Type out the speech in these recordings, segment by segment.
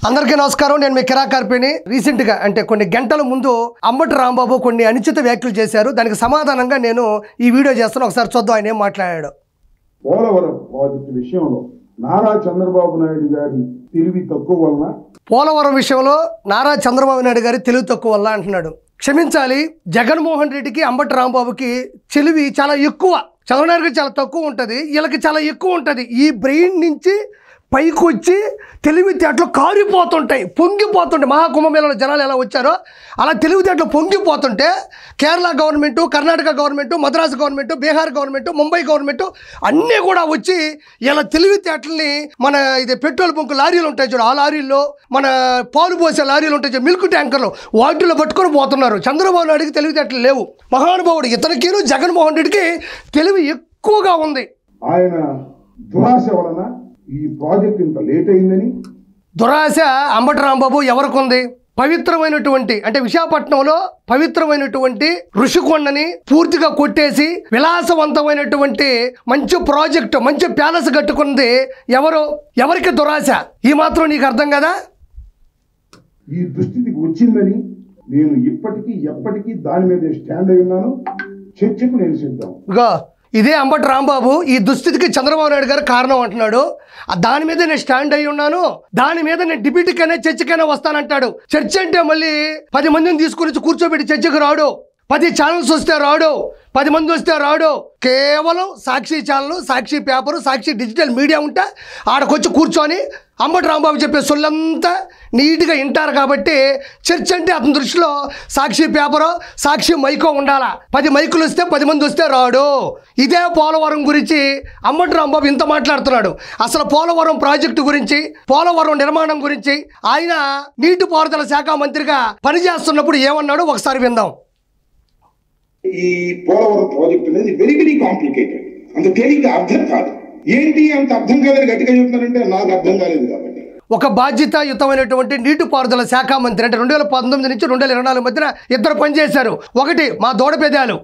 అందరికీ నమస్కారం. నేను మీ కిరాకార్పిని. రీసెంట్ గా అంటే కొన్ని గంటల ముందు అంబటి రాంబాబు కొన్ని అనుచిత వ్యాఖ్యలు చేశారు. దానికి సమాధానంగా నేను ఈ వీడియో చేస్తాను. ఒకసారి చూద్దాం ఆయన ఏం మాట్లాడాడు. పోలవరం ప్రాజెక్టు విషయంలో నారా చంద్రబాబు నాయుడు గారి తెలివి తక్కువ వలన పోలవరం విషయంలో నారా చంద్రబాబు నాయుడు గారి తెలివి తక్కువ వల్ల అంటున్నాడు. క్షమించాలి, జగన్మోహన్ రెడ్డికి అంబటి రాంబాబుకి తెలివి చాలా ఎక్కువ. చంద్రబాబు నాయుడు గారికి చాలా తక్కువ ఉంటుంది, వీళ్ళకి చాలా ఎక్కువ ఉంటుంది. ఈ బ్రెయిన్ నుంచి పైకి వచ్చి తెలివితేటలు కారిపోతుంటాయి, పొంగిపోతుంటాయి. మహాకుంభమేళలో జనాలు ఎలా వచ్చారో అలా తెలివితేటలు పొంగిపోతుంటే Kerala government, Karnataka government, Madras government, Bihar government, Mumbai government అన్నీ కూడా వచ్చి ఇలా తెలివితేటల్ని మన ఇది పెట్రోల్ బంకు లారీలు ఉంటాయి చూడు, ఆ లారీల్లో మన పాలు పోసే లారీలు ఉంటాయి చూడు, మిల్క్ ట్యాంకర్లు, వాటిల్లో పట్టుకొని పోతున్నారు. చంద్రబాబు నాయుడికి తెలివితేటలు లేవు. మహానుభావుడు ఇతనికిను జగన్మోహన్ రెడ్డికి తెలివి ఎక్కువగా ఉంది. ఆయన దురాశ వలన ఈ ప్రాజెక్ట్ ఇంత లేట్ అయిందని. దురాశ అంబటి రాంబాబు ఎవరికి ఉంది? పవిత్రమైనటువంటి అంటే విశాఖపట్నంలో పవిత్రమైనటువంటి ఋషికొండని పూర్తిగా కొట్టేసి విలాసవంతమైనటువంటి మంచి ప్రాజెక్టు, మంచి ప్యాలెస్ కట్టుకుంది ఎవరికి దురాశ? ఈ మాత్రం నీకు అర్థం కదా? ఈ దుస్థితికి వచ్చిందని నేను ఇప్పటికీ ఎప్పటికీ దాని మీద స్టాండ్ అయి ఉన్నాను. చర్చకు నేను సిద్ధం. ఇదే అంబటి రాంబాబు ఈ దుస్థితికి చంద్రబాబు నాయుడు గారు కారణం అంటున్నాడు. దాని మీద నేను స్టాండ్ అయి ఉన్నాను, దాని మీద నేను డిబేట్కైనా చర్చకైనా వస్తానంటాడు. చర్చ అంటే మళ్ళీ 10 మందిని తీసుకుని కూర్చోబెట్టి చర్చకు రాడు, 10 ఛానల్స్ వస్తే రాడు, 10 మంది వస్తే రాడు. కేవలం సాక్షి ఛానల్, సాక్షి పేపరు, సాక్షి డిజిటల్ మీడియా ఉంటే ఆడకొచ్చి కూర్చొని అంబటి రాంబాబు చెప్పే సొల్లంతా నీట్గా వింటారు. కాబట్టి చర్చ అంటే అతని దృష్టిలో సాక్షి పేపరు, సాక్షి మైకో ఉండాలా. 10 మైకులు వస్తే 10 మంది వస్తే రాడు. ఇదే పోలవరం గురించి అంబటి రాంబాబు ఇంత మాట్లాడుతున్నాడు. అసలు పోలవరం ప్రాజెక్టు గురించి, పోలవరం నిర్మాణం గురించి ఆయన నీటిపారుదల శాఖ మంత్రిగా పనిచేస్తున్నప్పుడు ఏమన్నాడు ఒకసారి విందాం. ఈ పోలవరం ప్రాజెక్ట్ అనేది వెరీ కాంప్లికేటెడ్, అంత తేలిగ్గా అర్థం కాదు. ఏంటి అంత అర్థం కాలేదు గట్టిగా చెప్తున్నారంటే నాకు అర్థం కాలేదు కాబట్టి. ఒక బాధ్యతాయుతమైనటువంటి నీటిపారుదల శాఖ మంత్రి అంటే 2019 నుంచి 2024 మధ్యన ఇద్దరు పనిచేశారు. ఒకటి మా దోడపెదాలు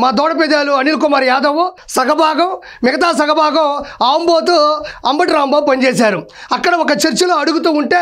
మా దోడపెదాలు అనిల్ కుమార్ యాదవ్ సగభాగం, మిగతా సగభాగం ఆంబోతు అంబటి రాంబాబు పనిచేశారు. అక్కడ ఒక చర్చలో అడుగుతూ ఉంటే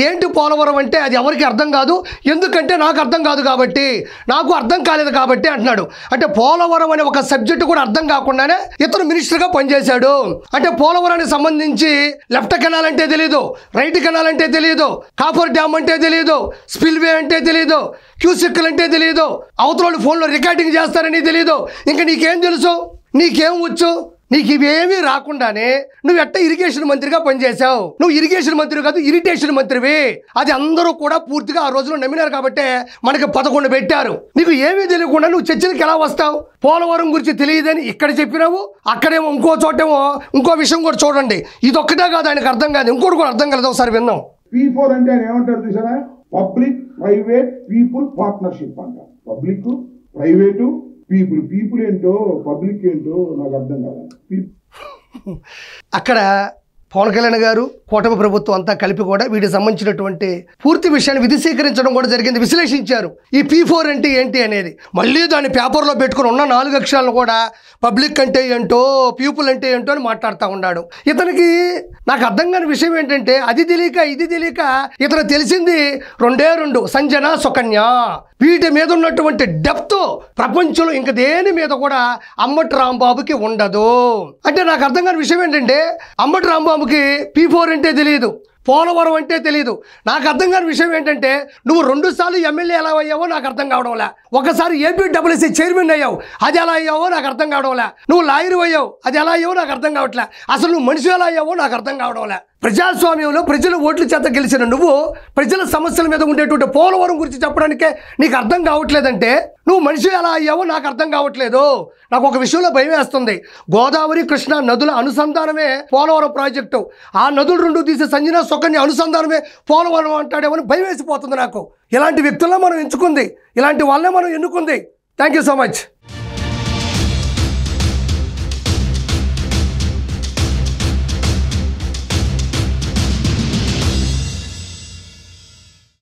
ఏంటి పోలవరం అంటే అది ఎవరికి అర్థం కాదు, ఎందుకంటే నాకు అర్థం కాదు కాబట్టి, నాకు అర్థం కాలేదు కాబట్టి అంటున్నాడు. అంటే పోలవరం అనే ఒక సబ్జెక్టు కూడా అర్థం కాకుండానే ఇతను మినిస్టర్గా పనిచేశాడు. అంటే పోలవరానికి సంబంధించి లెఫ్ట్ కెనాల్ అంటే తెలియదు, రైట్ కెనాల్ అంటే తెలియదు, కాపర్ డ్యామ్ అంటే తెలియదు, స్పిల్వే అంటే తెలియదు, క్యూసిక్లు అంటే తెలియదు, అవతల ఫోన్లో రికార్డింగ్ చేస్తారని తెలియదు. ఇంకా నీకేం తెలుసు? నీకేం వచ్చు? నీకు ఇవేమీ రాకుండానే నువ్వు ఎట్ట ఇరిగేషన్ మంత్రిగా పనిచేసావు. నువ్వు ఇరిగేషన్ మంత్రి కాదు, ఇరిటేషన్ మంత్రివి. అది అందరూ కూడా పూర్తిగా ఆ రోజులో నమ్మినారు కాబట్టి మనకి 11 పెట్టారు. నీకు ఏమీ తెలియకుండా నువ్వు చర్చలకు ఎలా వస్తావు? పోలవరం గురించి తెలియదని ఇక్కడ చెప్పినావు, అక్కడేమో ఇంకో చోటేమో ఇంకో విషయం కూడా చూడండి. ఇదొక్కటే కాదు ఆయనకు అర్థం కాదు, ఇంకోటి కూడా అర్థం కాలేదు. ఒకసారి విన్నాం. P4 అంటే ఆయన ఏమంటారు చూసారా? పబ్లిక్ ప్రైవేట్ పీపుల్ పార్ట్నర్షిప్ అంట. పబ్లిక్ ప్రైవేటు పీపుల్ ఏంటో పబ్లిక్ ఏంటో నాకు అర్థం కాదు. అక్కడ పవన్ కళ్యాణ్ గారు, కూటమి ప్రభుత్వం అంతా కలిపి కూడా వీటికి సంబంధించినటువంటి పూర్తి విషయాన్ని విధిశీకరించడం కూడా జరిగింది, విశ్లేషించారు. ఈ P4 అంటే ఏంటి అనేది మళ్ళీ దాన్ని పేపర్లో పెట్టుకుని ఉన్న 4 అక్షరాలను కూడా పబ్లిక్ అంటే ఏంటో, పీపుల్ అంటే ఏంటో అని మాట్లాడుతూ ఉన్నాడు. ఇతనికి నాకు అర్థం కాని విషయం ఏంటంటే అది తెలియక ఇది తెలియక ఇతను తెలిసింది 2 సంజన, సుకన్య. వీటి మీద ఉన్నటువంటి డెప్త్ ప్రపంచంలో ఇంక దేని మీద కూడా అంబటి రాంబాబుకి ఉండదు. అంటే నాకు అర్థం కాని విషయం ఏంటంటే అంబటి రాంబాబుకి P4 అంటే తెలియదు, పోలవరం అంటే తెలియదు. నాకు అర్థం కాని విషయం ఏంటంటే నువ్వు 2 సార్లు ఎమ్మెల్యే ఎలా అయ్యావో నాకు అర్థం కావడంలే. ఒకసారి APSS చైర్మన్ అయ్యావు, అది ఎలా అయ్యావో నాకు అర్థం కావడంలే. నువ్వు లాయర్ అయ్యావు, అది ఎలా అయ్యావో నాకు అర్థం కావట్లే. అసలు నువ్వు మనిషి ఎలా అయ్యావో నాకు అర్థం కావడంలే. ప్రజాస్వామ్యంలో ప్రజల ఓట్ల చేత గెలిచిన నువ్వు ప్రజల సమస్యల మీద ఉండేటువంటి పోలవరం గురించి చెప్పడానికే నీకు అర్థం కావట్లేదంటే నువ్వు మనిషి ఎలా అయ్యావో నాకు అర్థం కావట్లేదు. నాకు ఒక విషయంలో భయం వేస్తుంది. గోదావరి, కృష్ణా నదుల అనుసంధానమే పోలవరం ప్రాజెక్టు. ఆ నదులు 2 తీసే సంజన, సుకన్య అనుసంధానమే పోలవరం అంటాడేమని భయం వేసిపోతుంది నాకు. ఇలాంటి వ్యక్తుల్లో మనం ఎంచుకుంది, ఇలాంటి వాళ్ళనే మనం ఎన్నుకుంది. Thank you so much.